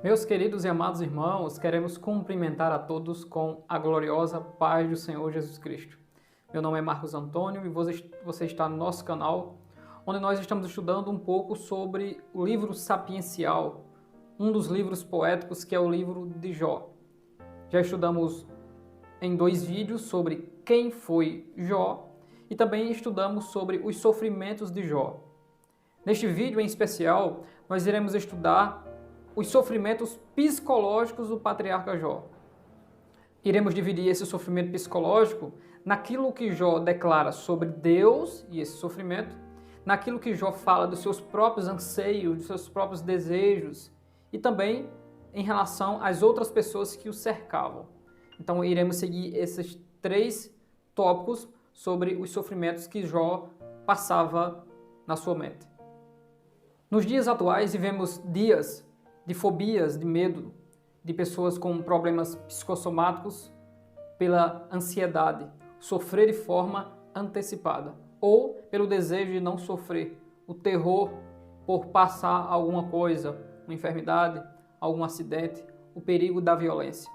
Meus queridos e amados irmãos, queremos cumprimentar a todos com a gloriosa paz do Senhor Jesus Cristo. Meu nome é Marcos Antônio e você está no nosso canal, onde nós estamos estudando um pouco sobre o livro sapiencial, um dos livros poéticos que é o livro de Jó. Já estudamos em 2 vídeos sobre quem foi Jó e também estudamos sobre os sofrimentos de Jó. Neste vídeo em especial, nós iremos estudar os sofrimentos psicológicos do patriarca Jó. Iremos dividir esse sofrimento psicológico naquilo que Jó declara sobre Deus e esse sofrimento, naquilo que Jó fala dos seus próprios anseios, dos seus próprios desejos e também em relação às outras pessoas que o cercavam. Então iremos seguir esses 3 tópicos sobre os sofrimentos que Jó passava na sua mente. Nos dias atuais vivemos dias de fobias, de medo, de pessoas com problemas psicossomáticos pela ansiedade, sofrer de forma antecipada, ou pelo desejo de não sofrer, o terror por passar alguma coisa, uma enfermidade, algum acidente, o perigo da violência.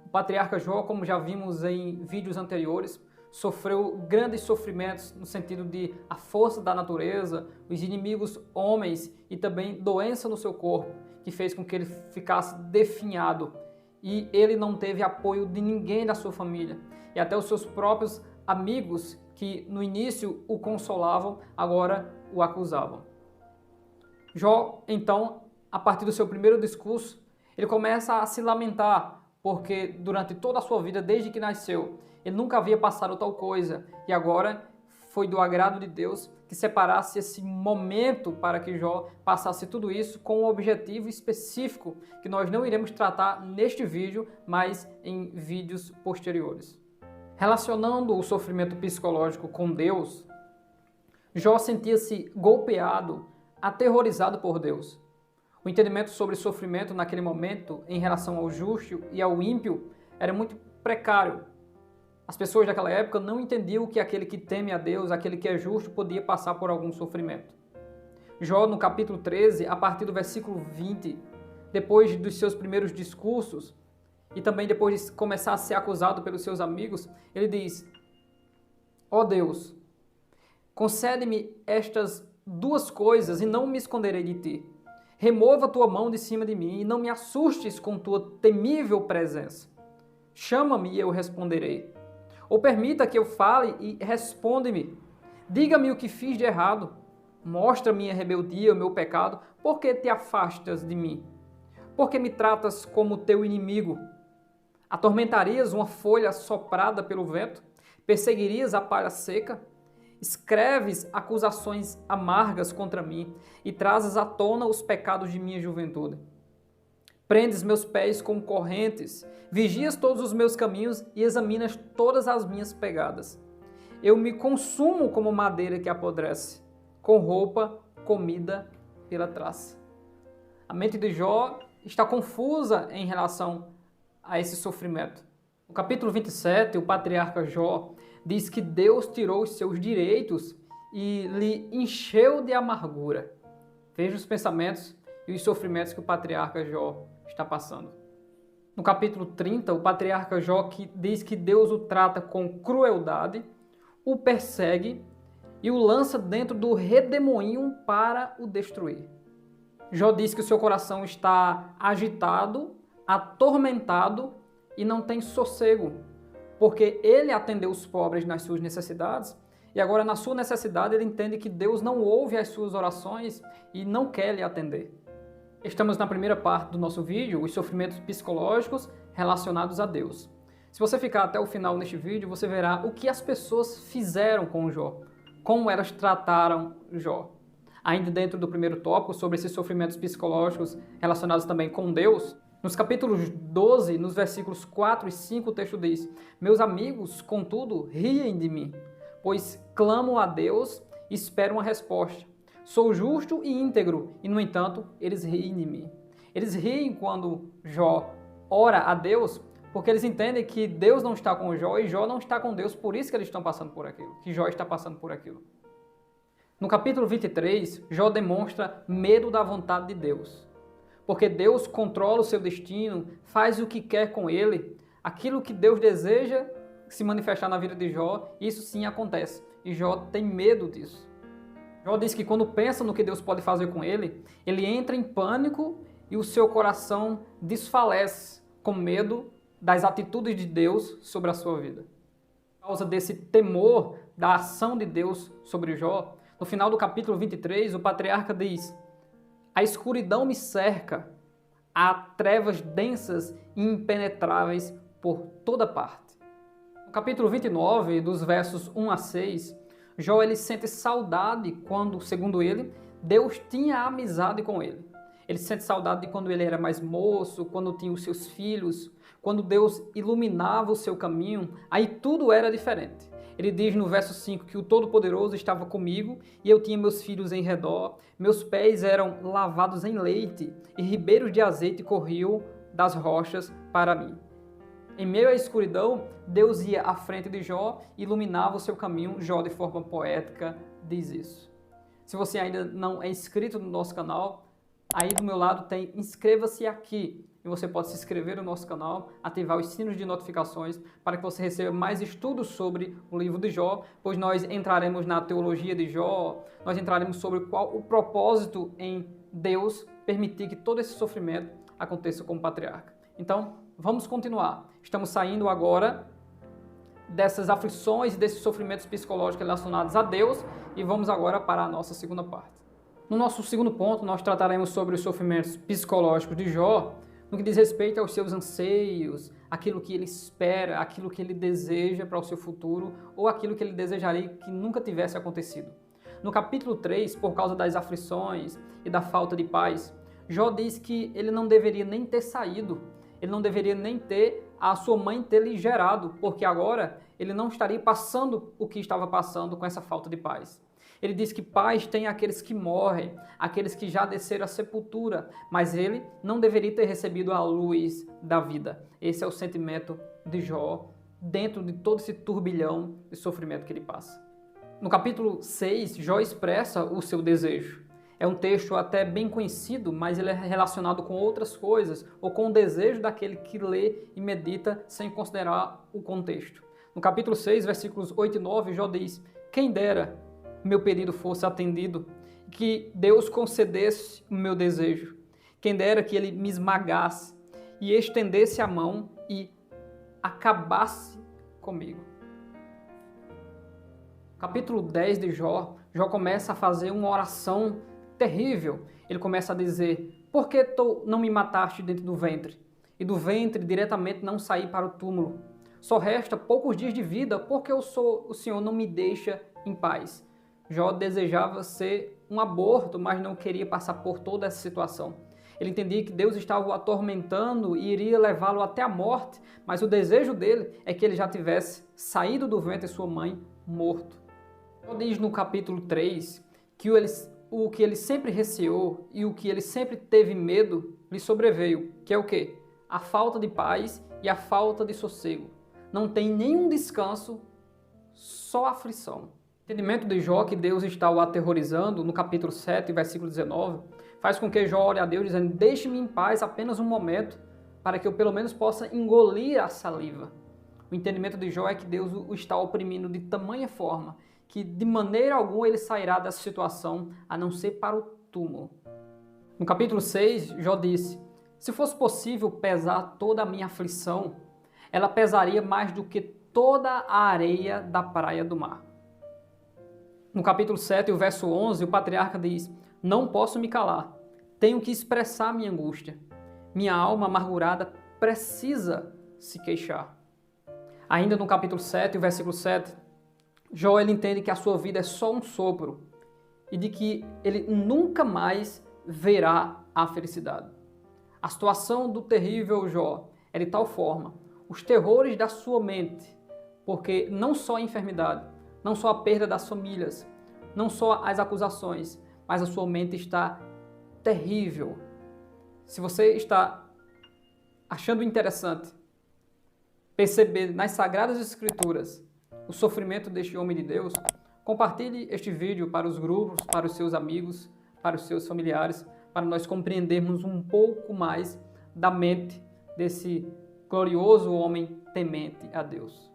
O patriarca Jó, como já vimos em vídeos anteriores, sofreu grandes sofrimentos no sentido de a força da natureza, os inimigos homens e também doença no seu corpo, que fez com que ele ficasse definhado e ele não teve apoio de ninguém da sua família e até os seus próprios amigos que no início o consolavam, agora o acusavam. Jó, então, a partir do seu primeiro discurso, ele começa a se lamentar porque durante toda a sua vida, desde que nasceu, ele nunca havia passado tal coisa e agora foi do agrado de Deus que separasse esse momento para que Jó passasse tudo isso com um objetivo específico que nós não iremos tratar neste vídeo, mas em vídeos posteriores. Relacionando o sofrimento psicológico com Deus, Jó sentia-se golpeado, aterrorizado por Deus. O entendimento sobre sofrimento naquele momento em relação ao justo e ao ímpio era muito precário. As pessoas daquela época não entendiam que aquele que teme a Deus, aquele que é justo, podia passar por algum sofrimento. Jó, no capítulo 13, a partir do versículo 20, depois dos seus primeiros discursos, e também depois de começar a ser acusado pelos seus amigos, ele diz: ó Deus, concede-me estas 2 coisas e não me esconderei de ti. Remova tua mão de cima de mim e não me assustes com tua temível presença. Chama-me e eu responderei. Ou permita que eu fale e responde-me. Diga-me o que fiz de errado. Mostra minha rebeldia, o meu pecado. Por que te afastas de mim? Por que me tratas como teu inimigo? Atormentarias uma folha soprada pelo vento? Perseguirias a palha seca? Escreves acusações amargas contra mim e trazes à tona os pecados de minha juventude. Prendes meus pés com correntes, vigias todos os meus caminhos e examinas todas as minhas pegadas. Eu me consumo como madeira que apodrece, com roupa comida pela traça. A mente de Jó está confusa em relação a esse sofrimento. No capítulo 27, o patriarca Jó diz que Deus tirou os seus direitos e lhe encheu de amargura. Veja os pensamentos e os sofrimentos que o patriarca Jó está passando. No capítulo 30, o patriarca Jó diz que Deus o trata com crueldade, o persegue e o lança dentro do redemoinho para o destruir. Jó diz que o seu coração está agitado, atormentado e não tem sossego, porque ele atendeu os pobres nas suas necessidades e agora na sua necessidade ele entende que Deus não ouve as suas orações e não quer lhe atender. Estamos na primeira parte do nosso vídeo, os sofrimentos psicológicos relacionados a Deus. Se você ficar até o final neste vídeo, você verá o que as pessoas fizeram com Jó, como elas trataram Jó. Ainda dentro do primeiro tópico, sobre esses sofrimentos psicológicos relacionados também com Deus, nos capítulos 12, nos versículos 4 e 5, o texto diz: meus amigos, contudo, riem de mim, pois clamo a Deus e espero uma resposta. Sou justo e íntegro, e no entanto, eles riem de mim. Eles riem quando Jó ora a Deus, porque eles entendem que Deus não está com Jó e Jó não está com Deus, por isso que eles estão passando por aquilo, que Jó está passando por aquilo. No capítulo 23, Jó demonstra medo da vontade de Deus. porque Deus controla o seu destino, faz o que quer com ele. Aquilo que Deus deseja se manifestar na vida de Jó, isso sim acontece. E Jó tem medo disso. Jó diz que quando pensa no que Deus pode fazer com ele, ele entra em pânico e o seu coração desfalece com medo das atitudes de Deus sobre a sua vida. Por causa desse temor da ação de Deus sobre Jó, no final do capítulo 23, o patriarca diz: a escuridão me cerca, há trevas densas e impenetráveis por toda parte. No capítulo 29, dos versos 1 a 6, Jó ele sente saudade quando, segundo ele, Deus tinha amizade com ele. Ele sente saudade de quando ele era mais moço, quando tinha os seus filhos, quando Deus iluminava o seu caminho, aí tudo era diferente. Ele diz no verso 5 que o Todo-Poderoso estava comigo e eu tinha meus filhos em redor, meus pés eram lavados em leite e ribeiros de azeite corriam das rochas para mim. Em meio à escuridão, Deus ia à frente de Jó e iluminava o seu caminho. Jó, de forma poética, diz isso. Se você ainda não é inscrito no nosso canal, aí do meu lado tem inscreva-se aqui. E você pode se inscrever no nosso canal, ativar os sinos de notificações para que você receba mais estudos sobre o livro de Jó, pois nós entraremos na teologia de Jó, nós entraremos sobre qual o propósito em Deus permitir que todo esse sofrimento aconteça com o patriarca. Então, vamos continuar. Estamos saindo agora dessas aflições e desses sofrimentos psicológicos relacionados a Deus e vamos agora para a nossa segunda parte. No nosso segundo ponto, nós trataremos sobre os sofrimentos psicológicos de Jó, no que diz respeito aos seus anseios, aquilo que ele espera, aquilo que ele deseja para o seu futuro ou aquilo que ele desejaria que nunca tivesse acontecido. No capítulo 3, por causa das aflições e da falta de paz, Jó diz que ele não deveria nem ter saído, ele não deveria nem ter a sua mãe ter lhe gerado, porque agora ele não estaria passando o que estava passando com essa falta de paz. Ele diz que paz tem aqueles que morrem, aqueles que já desceram à sepultura, mas ele não deveria ter recebido a luz da vida. Esse é o sentimento de Jó, dentro de todo esse turbilhão de sofrimento que ele passa. No capítulo 6, Jó expressa o seu desejo. É um texto até bem conhecido, mas ele é relacionado com outras coisas, ou com o desejo daquele que lê e medita sem considerar o contexto. No capítulo 6, versículos 8 e 9, Jó diz: quem dera meu pedido fosse atendido, que Deus concedesse o meu desejo. Quem dera que ele me esmagasse e estendesse a mão e acabasse comigo. Capítulo 10 de Jó, Jó começa a fazer uma oração terrível. Ele começa a dizer: por que não me mataste dentro do ventre? E do ventre diretamente não saí para o túmulo. Só resta poucos dias de vida, porque o Senhor não me deixa em paz. Jó desejava ser um aborto, mas não queria passar por toda essa situação. Ele entendia que Deus estava o atormentando e iria levá-lo até a morte, mas o desejo dele é que ele já tivesse saído do ventre de sua mãe morto. Jó diz no capítulo 3 que o que ele sempre receou e o que ele sempre teve medo lhe sobreveio, que é o quê? A falta de paz e a falta de sossego. Não tem nenhum descanso, só aflição. O entendimento de Jó que Deus está o aterrorizando, no capítulo 7, versículo 19, faz com que Jó ore a Deus dizendo: deixe-me em paz apenas um momento, para que eu pelo menos possa engolir a saliva. O entendimento de Jó é que Deus o está oprimindo de tamanha forma que de maneira alguma ele sairá dessa situação, a não ser para o túmulo. No capítulo 6, Jó disse: se fosse possível pesar toda a minha aflição, ela pesaria mais do que toda a areia da praia do mar. No capítulo 7, o verso 11, o patriarca diz: não posso me calar, tenho que expressar minha angústia. Minha alma amargurada precisa se queixar. Ainda no capítulo 7, o versículo 7, Jó ele entende que a sua vida é só um sopro e de que ele nunca mais verá a felicidade. A situação do terrível Jó é de tal forma, os terrores da sua mente, porque não só a enfermidade, não só a perda das famílias, não só as acusações, mas a sua mente está terrível. Se você está achando interessante perceber nas Sagradas Escrituras o sofrimento deste homem de Deus, compartilhe este vídeo para os grupos, para os seus amigos, para os seus familiares, para nós compreendermos um pouco mais da mente desse glorioso homem temente a Deus.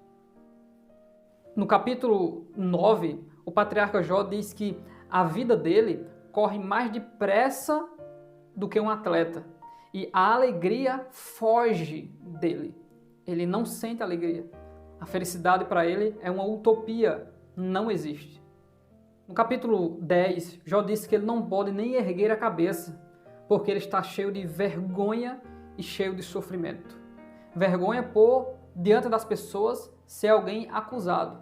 No capítulo 9, o patriarca Jó diz que a vida dele corre mais depressa do que um atleta e a alegria foge dele. Ele não sente alegria. A felicidade para ele é uma utopia, não existe. No capítulo 10, Jó disse que ele não pode nem erguer a cabeça, porque ele está cheio de vergonha e cheio de sofrimento. Vergonha por, diante das pessoas, ser alguém acusado.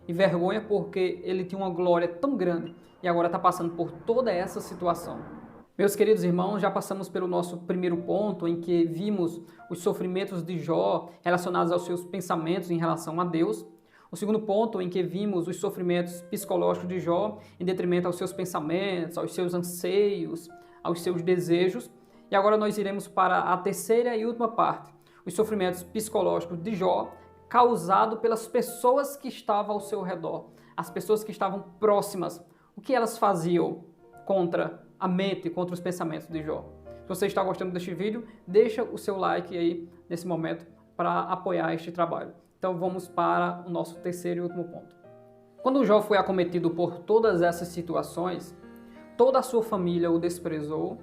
E vergonha porque ele tinha uma glória tão grande e agora está passando por toda essa situação. Meus queridos irmãos, já passamos pelo nosso primeiro ponto, em que vimos os sofrimentos de Jó relacionados aos seus pensamentos em relação a Deus. O segundo ponto, em que vimos os sofrimentos psicológicos de Jó em detrimento aos seus pensamentos, aos seus anseios, aos seus desejos. E agora nós iremos para a terceira e última parte, os sofrimentos psicológicos de Jó causado pelas pessoas que estavam ao seu redor, as pessoas que estavam próximas. O que elas faziam contra a mente, contra os pensamentos de Jó? Se você está gostando deste vídeo, deixa o seu like aí nesse momento para apoiar este trabalho. Então vamos para o nosso terceiro e último ponto. Quando Jó foi acometido por todas essas situações, toda a sua família o desprezou,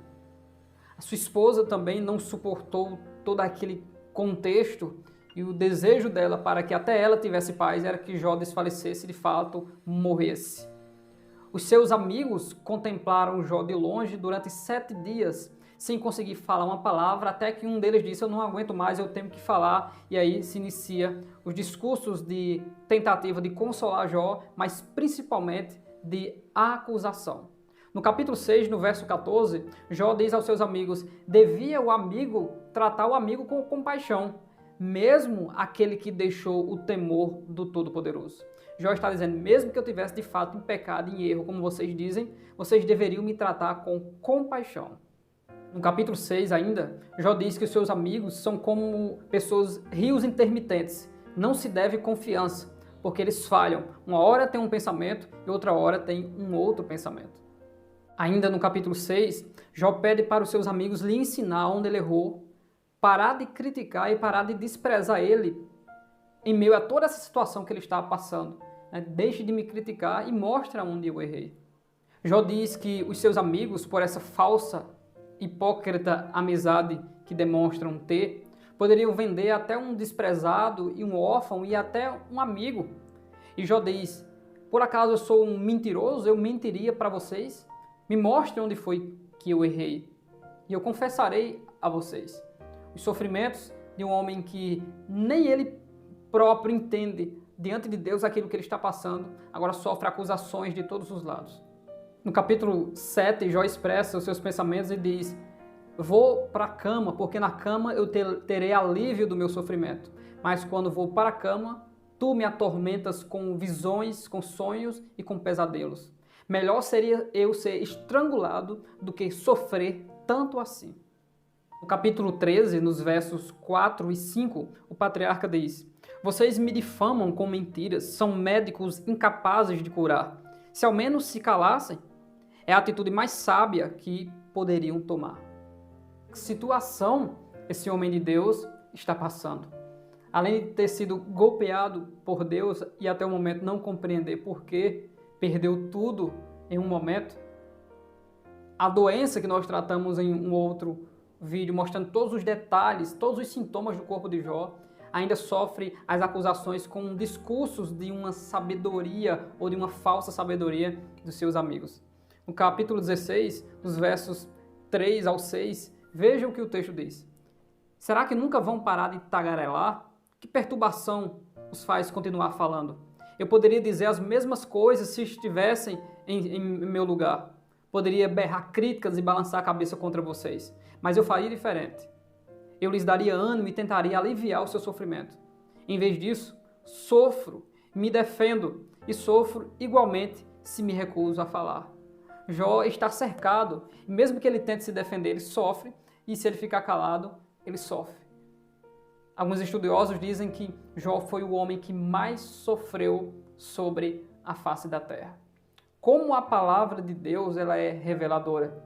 a sua esposa também não suportou todo aquele contexto e o desejo dela para que até ela tivesse paz era que Jó desfalecesse, de fato morresse. Os seus amigos contemplaram Jó de longe durante 7 dias, sem conseguir falar uma palavra, até que um deles disse: eu não aguento mais, eu tenho que falar. E aí se inicia os discursos de tentativa de consolar Jó, mas principalmente de acusação. No capítulo 6, no verso 14, Jó diz aos seus amigos: devia o amigo tratar o amigo com compaixão, mesmo aquele que deixou o temor do Todo-Poderoso. Jó está dizendo: mesmo que eu tivesse de fato em pecado, em erro, como vocês dizem, vocês deveriam me tratar com compaixão. No capítulo 6 ainda, Jó diz que os seus amigos são como pessoas rios intermitentes. Não se deve confiança, porque eles falham. Uma hora tem um pensamento e outra hora tem um outro pensamento. Ainda no capítulo 6, Jó pede para os seus amigos lhe ensinar onde ele errou, parar de criticar e parar de desprezar ele em meio a toda essa situação que ele está passando. Deixe de me criticar e mostre onde eu errei. Jó diz que os seus amigos, por essa falsa, hipócrita amizade que demonstram ter, poderiam vender até um desprezado e um órfão e até um amigo. E Jó diz: por acaso eu sou um mentiroso? Eu mentiria para vocês? Me mostre onde foi que eu errei e eu confessarei a vocês. Os sofrimentos de um homem que nem ele próprio entende diante de Deus aquilo que ele está passando, agora sofre acusações de todos os lados. No capítulo 7, Jó expressa os seus pensamentos e diz: vou para a cama, porque na cama eu terei alívio do meu sofrimento. Mas quando vou para a cama, tu me atormentas com visões, com sonhos e com pesadelos. Melhor seria eu ser estrangulado do que sofrer tanto assim. No capítulo 13, nos versos 4 e 5, o patriarca diz: vocês me difamam com mentiras, são médicos incapazes de curar. Se ao menos se calassem, é a atitude mais sábia que poderiam tomar. Que situação esse homem de Deus está passando? Além de ter sido golpeado por Deus e até o momento não compreender por que perdeu tudo em um momento, a doença que nós tratamos em um outro vídeo, mostrando todos os detalhes, todos os sintomas do corpo de Jó, ainda sofre as acusações com discursos de uma sabedoria ou de uma falsa sabedoria dos seus amigos. No capítulo 16, dos versos 3 ao 6, veja o que o texto diz. Será que nunca vão parar de tagarelar? Que perturbação os faz continuar falando? Eu poderia dizer as mesmas coisas se estivessem em meu lugar. Poderia berrar críticas e balançar a cabeça contra vocês. Mas eu faria diferente. Eu lhes daria ânimo e tentaria aliviar o seu sofrimento. Em vez disso, sofro, me defendo e sofro igualmente se me recuso a falar. Jó está cercado, e mesmo que ele tente se defender, ele sofre, e se ele ficar calado, ele sofre. Alguns estudiosos dizem que Jó foi o homem que mais sofreu sobre a face da terra. Como a palavra de Deus ela é reveladora.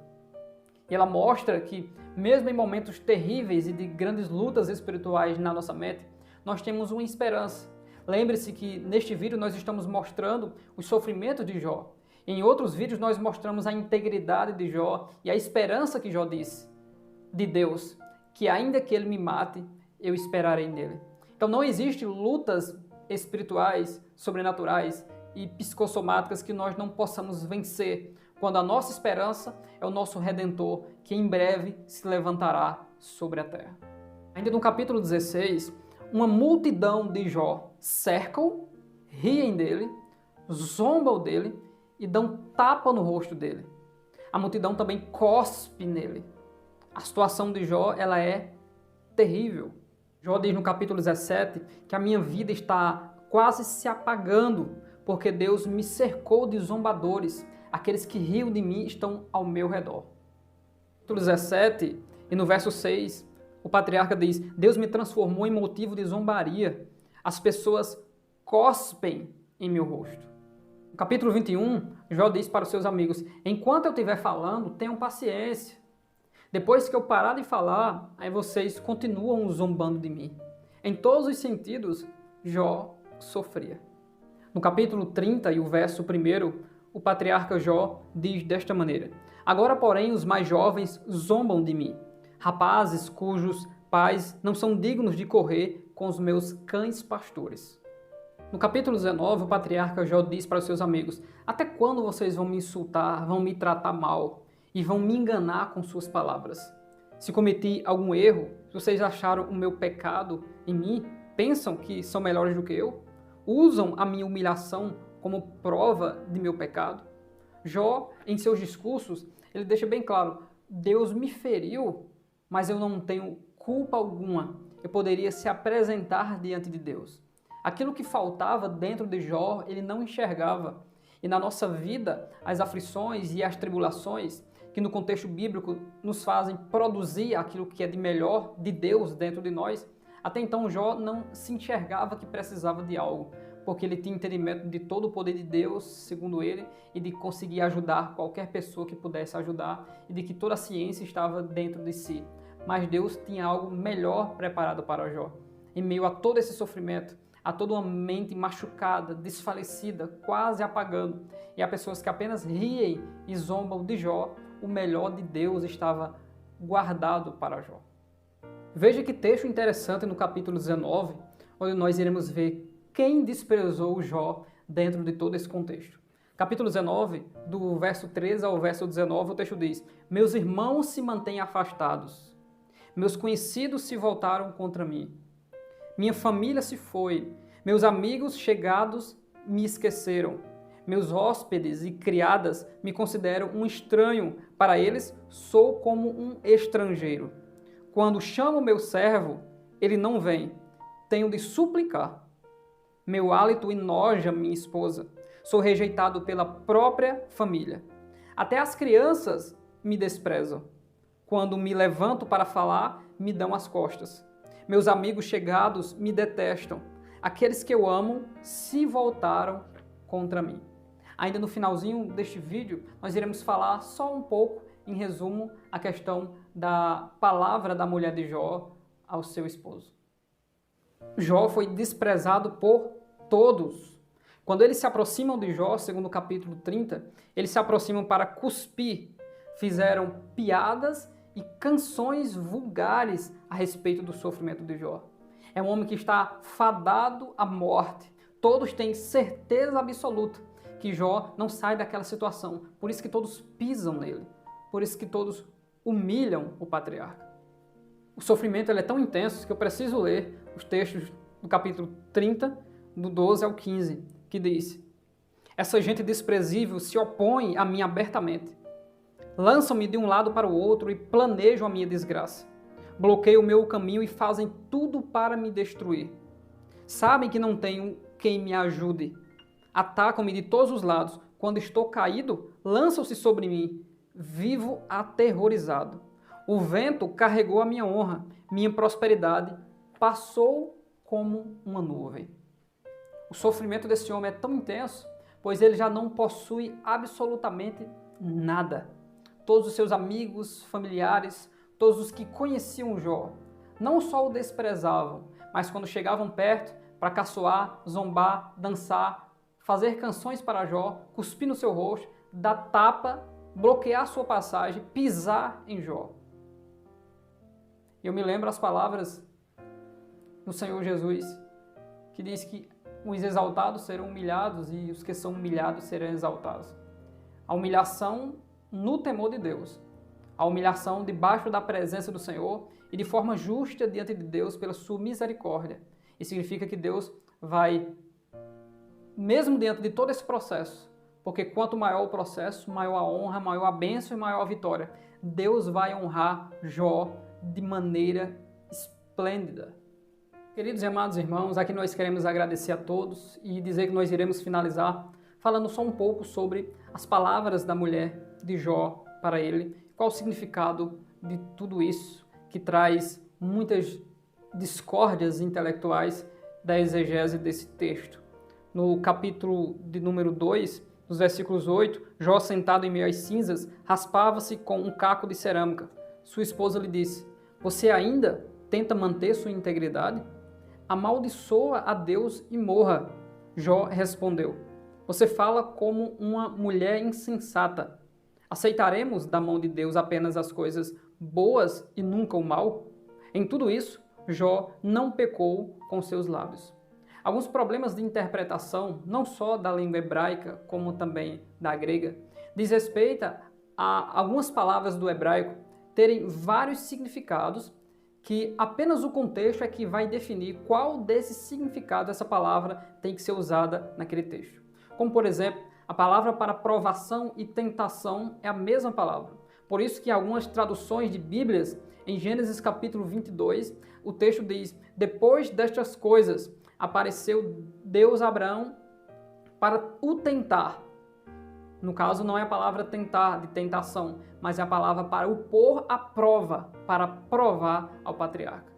E ela mostra que, mesmo em momentos terríveis e de grandes lutas espirituais na nossa mente, nós temos uma esperança. Lembre-se que neste vídeo nós estamos mostrando os sofrimentos de Jó. Em outros vídeos nós mostramos a integridade de Jó e a esperança que Jó disse de Deus, que ainda que ele me mate, eu esperarei nele. Então não existe lutas espirituais, sobrenaturais e psicossomáticas que nós não possamos vencer, quando a nossa esperança é o nosso Redentor, que em breve se levantará sobre a terra. Ainda no capítulo 16, uma multidão de Jó cercam, riem dele, zombam dele e dão tapa no rosto dele. A multidão também cospe nele. A situação de Jó, ela é terrível. Jó diz no capítulo 17 que a minha vida está quase se apagando, porque Deus me cercou de zombadores. Aqueles que riam de mim estão ao meu redor. No capítulo 17, e no verso 6, o patriarca diz: Deus me transformou em motivo de zombaria. As pessoas cospem em meu rosto. No capítulo 21, Jó diz para os seus amigos: enquanto eu estiver falando, tenham paciência. Depois que eu parar de falar, aí vocês continuam zombando de mim. Em todos os sentidos, Jó sofria. No capítulo 30 e o verso 1, o patriarca Jó diz desta maneira: agora, porém, os mais jovens zombam de mim, rapazes cujos pais não são dignos de correr com os meus cães pastores. No capítulo 19, o patriarca Jó diz para os seus amigos: até quando vocês vão me insultar, vão me tratar mal e vão me enganar com suas palavras? Se cometi algum erro, se vocês acharam o meu pecado em mim, pensam que são melhores do que eu? Usam a minha humilhação como prova de meu pecado? Jó, em seus discursos, ele deixa bem claro: Deus me feriu, mas eu não tenho culpa alguma. Eu poderia se apresentar diante de Deus. Aquilo que faltava dentro de Jó, ele não enxergava. E na nossa vida, as aflições e as tribulações, que no contexto bíblico nos fazem produzir aquilo que é de melhor de Deus dentro de nós, até então Jó não se enxergava que precisava de algo, porque ele tinha entendimento de todo o poder de Deus, segundo ele, e de conseguir ajudar qualquer pessoa que pudesse ajudar, e de que toda a ciência estava dentro de si. Mas Deus tinha algo melhor preparado para Jó. Em meio a todo esse sofrimento, a toda uma mente machucada, desfalecida, quase apagando, e há pessoas que apenas riem e zombam de Jó, o melhor de Deus estava guardado para Jó. Veja que texto interessante no capítulo 19, onde nós iremos ver quem desprezou Jó dentro de todo esse contexto. Capítulo 19, do verso 13 ao verso 19, o texto diz: meus irmãos se mantêm afastados, meus conhecidos se voltaram contra mim. Minha família se foi, meus amigos chegados me esqueceram. Meus hóspedes e criadas me consideram um estranho. Para eles, sou como um estrangeiro. Quando chamo meu servo, ele não vem. Tenho de suplicar. Meu hálito enoja minha esposa. Sou rejeitado pela própria família. Até as crianças me desprezam. Quando me levanto para falar, me dão as costas. Meus amigos chegados me detestam. Aqueles que eu amo se voltaram contra mim. Ainda no finalzinho deste vídeo, nós iremos falar só um pouco, em resumo, a questão da palavra da mulher de Jó ao seu esposo. Jó foi desprezado por todos. Quando eles se aproximam de Jó, segundo o capítulo 30, eles se aproximam para cuspir. Fizeram piadas e canções vulgares a respeito do sofrimento de Jó. É um homem que está fadado à morte. Todos têm certeza absoluta que Jó não sai daquela situação. Por isso que todos pisam nele. Por isso que todos humilham o patriarca. O sofrimento é tão intenso que eu preciso ler os textos do capítulo 30, do 12 ao 15, que diz: essa gente desprezível se opõe a mim abertamente. Lançam-me de um lado para o outro e planejam a minha desgraça. Bloqueiam o meu caminho e fazem tudo para me destruir. Sabem que não tenho quem me ajude. Atacam-me de todos os lados. Quando estou caído, lançam-se sobre mim. Vivo aterrorizado. O vento carregou a minha honra. Minha prosperidade passou como uma nuvem. O sofrimento desse homem é tão intenso, pois ele já não possui absolutamente nada. todos os seus amigos, familiares, todos os que conheciam Jó, não só o desprezavam, mas quando chegavam perto para caçoar, zombar, dançar, fazer canções para Jó, cuspir no seu rosto, dar tapa, bloquear sua passagem, pisar em Jó. Eu me lembro as palavras do Senhor Jesus, que diz que os exaltados serão humilhados e os que são humilhados serão exaltados. A humilhação no temor de Deus, a humilhação debaixo da presença do Senhor e de forma justa diante de Deus pela sua misericórdia. Isso significa que Deus vai, mesmo diante de todo esse processo, porque quanto maior o processo, maior a honra, maior a bênção e maior a vitória, Deus vai honrar Jó de maneira esplêndida. Queridos e amados irmãos, aqui nós queremos agradecer a todos e dizer que nós iremos finalizar falando só um pouco sobre as palavras da mulher de Jó para ele, qual o significado de tudo isso, que traz muitas discórdias intelectuais da exegese desse texto. No capítulo de número 2, nos versículos 8, Jó, sentado em meio às cinzas, raspava-se com um caco de cerâmica. Sua esposa lhe disse: "Você ainda tenta manter sua integridade? Amaldiçoa a Deus e morra." Jó respondeu: "Você fala como uma mulher insensata. Aceitaremos da mão de Deus apenas as coisas boas e nunca o mal?" Em tudo isso, Jó não pecou com seus lábios. Alguns problemas de interpretação, não só da língua hebraica, como também da grega, diz respeito a algumas palavras do hebraico terem vários significados que apenas o contexto é que vai definir qual desses significados essa palavra tem que ser usada naquele texto. Como, por exemplo, a palavra para provação e tentação é a mesma palavra. Por isso que em algumas traduções de Bíblias, em Gênesis capítulo 22, o texto diz: "Depois destas coisas, apareceu Deus a Abraão para o tentar." No caso, não é a palavra tentar, de tentação, mas é a palavra para o pôr à prova, para provar ao patriarca.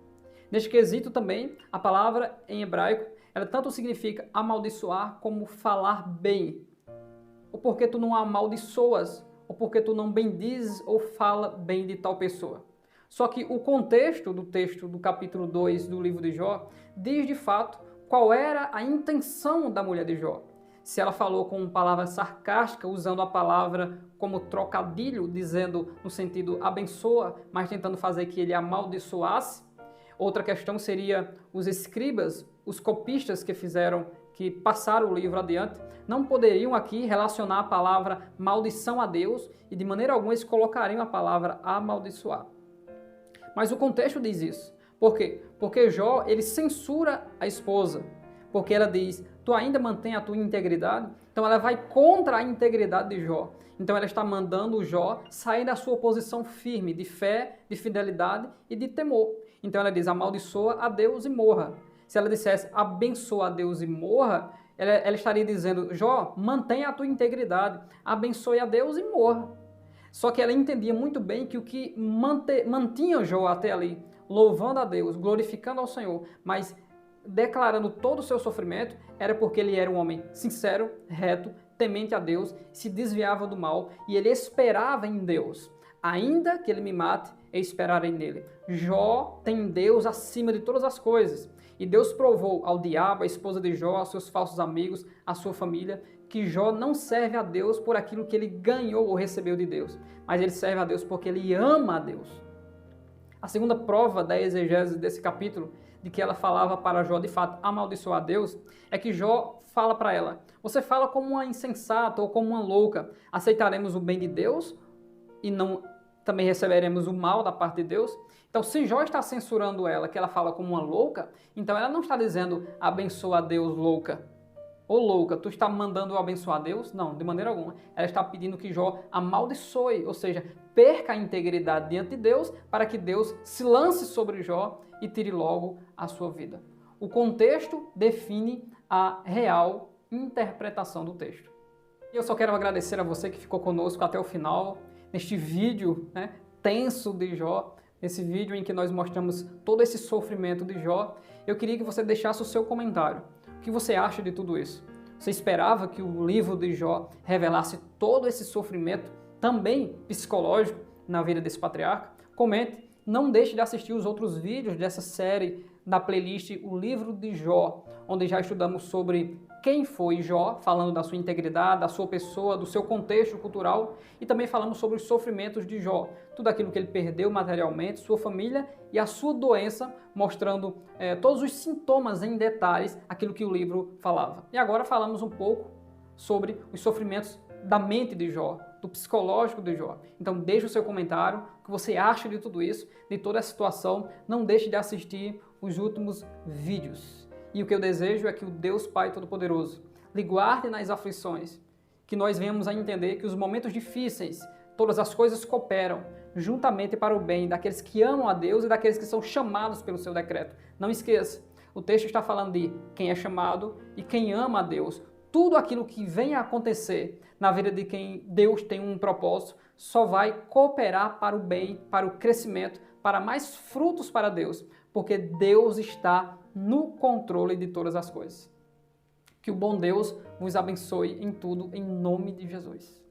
Neste quesito também, a palavra em hebraico, ela tanto significa amaldiçoar como falar bem. Ou porque tu não amaldiçoas, ou porque tu não bendizes ou fala bem de tal pessoa. Só que o contexto do texto do capítulo 2 do livro de Jó diz de fato qual era a intenção da mulher de Jó. Se ela falou com palavra sarcástica, usando a palavra como trocadilho, dizendo no sentido abençoa, mas tentando fazer que ele amaldiçoasse. Outra questão seria os escribas, os copistas que passaram o livro adiante, não poderiam aqui relacionar a palavra maldição a Deus e de maneira alguma eles colocariam a palavra amaldiçoar. Mas o contexto diz isso. Por quê? Porque Jó, ele censura a esposa, porque ela diz: "Tu ainda mantém a tua integridade?" Então ela vai contra a integridade de Jó. Então ela está mandando o Jó sair da sua posição firme de fé, de fidelidade e de temor. Então ela diz: "Amaldiçoa a Deus e morra." Se ela dissesse "abençoa a Deus e morra", ela estaria dizendo: "Jó, mantenha a tua integridade, abençoe a Deus e morra." Só que ela entendia muito bem que o que mantinha Jó até ali, louvando a Deus, glorificando ao Senhor, mas declarando todo o seu sofrimento, era porque ele era um homem sincero, reto, temente a Deus, se desviava do mal e ele esperava em Deus. Ainda que ele me mate, eu esperarei nele. Jó tem Deus acima de todas as coisas. E Deus provou ao diabo, à esposa de Jó, aos seus falsos amigos, à sua família, que Jó não serve a Deus por aquilo que ele ganhou ou recebeu de Deus, mas ele serve a Deus porque ele ama a Deus. A segunda prova da exegese desse capítulo, de que ela falava para Jó, de fato, amaldiçoar a Deus, é que Jó fala para ela: "Você fala como uma insensata ou como uma louca. Aceitaremos o bem de Deus e não também receberemos o mal da parte de Deus?" Então, se Jó está censurando ela, que ela fala como uma louca, então ela não está dizendo "abençoa a Deus, louca." Ô louca, tu está mandando eu abençoar a Deus? Não, de maneira alguma. Ela está pedindo que Jó amaldiçoe, ou seja, perca a integridade diante de Deus, para que Deus se lance sobre Jó e tire logo a sua vida. O contexto define a real interpretação do texto. E eu só quero agradecer a você que ficou conosco até o final, neste vídeo tenso de Jó, esse vídeo em que nós mostramos todo esse sofrimento de Jó. Eu queria que você deixasse o seu comentário. O que você acha de tudo isso? Você esperava que o livro de Jó revelasse todo esse sofrimento também psicológico na vida desse patriarca, comente. Não deixe de assistir os outros vídeos dessa série da playlist O Livro de Jó, onde já estudamos sobre quem foi Jó, falando da sua integridade, da sua pessoa, do seu contexto cultural, e também falamos sobre os sofrimentos de Jó, tudo aquilo que ele perdeu materialmente, sua família e a sua doença, mostrando todos os sintomas em detalhes, aquilo que o livro falava. E agora falamos um pouco sobre os sofrimentos da mente de Jó, do psicológico de Jó. Então deixe o seu comentário, o que você acha de tudo isso, de toda a situação. Não deixe de assistir os últimos vídeos. E o que eu desejo é que o Deus Pai Todo-Poderoso lhe guarde nas aflições, que nós venhamos a entender que os momentos difíceis, todas as coisas cooperam juntamente para o bem daqueles que amam a Deus e daqueles que são chamados pelo seu decreto. Não esqueça, o texto está falando de quem é chamado e quem ama a Deus. Tudo aquilo que vem a acontecer na vida de quem Deus tem um propósito só vai cooperar para o bem, para o crescimento, para mais frutos para Deus, porque Deus está no controle de todas as coisas. Que o bom Deus vos abençoe em tudo, em nome de Jesus.